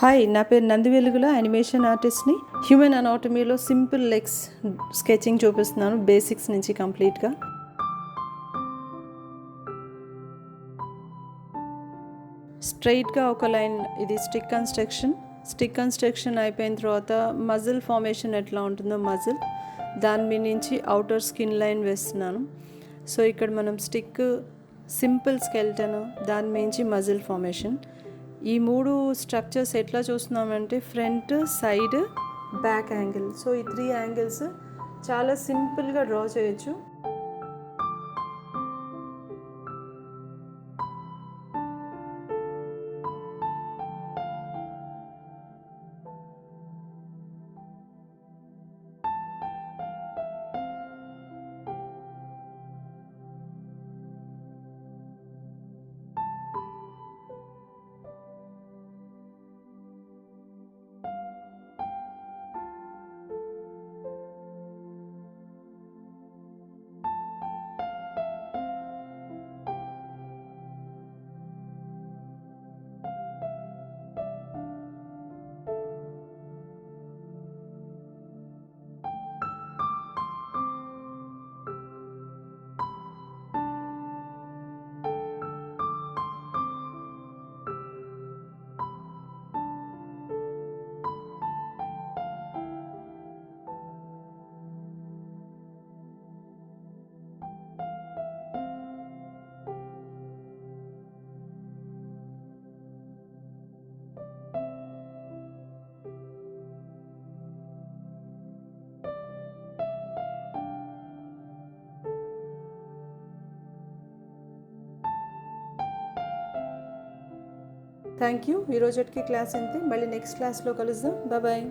Hi, నా పేరు Nandivelugula, animation ఆర్టిస్ట్ని. హ్యూమన్ అనాటమీలో సింపుల్ లెగ్స్ స్కెచింగ్ చూపిస్తున్నాను, బేసిక్స్ నుంచి కంప్లీట్గా. స్ట్రైట్గా ఒక లైన్, ఇది స్టిక్ కన్స్ట్రక్షన్ అయిపోయిన తర్వాత మజిల్ ఫార్మేషన్ ఎట్లా ఉంటుందో దాని మీద నుంచి అవుటర్ స్కిన్ లైన్ వేస్తున్నాను. సో ఇక్కడ మనం స్టిక్, సింపుల్ స్కెల్టన్, దాని మించి మజిల్ ఫార్మేషన్, ఈ మూడు స్ట్రక్చర్స్ ఎట్లా చూస్తున్నామంటే front, side, back angle. So ఈ 3 యాంగిల్స్ చాలా సింపుల్గా డ్రా చేయొచ్చు. Thank you. ఈరోజుకి క్లాస్ అంతే. మళ్ళీ నెక్స్ట్ క్లాస్లో కలుద్దాం. బాయ్.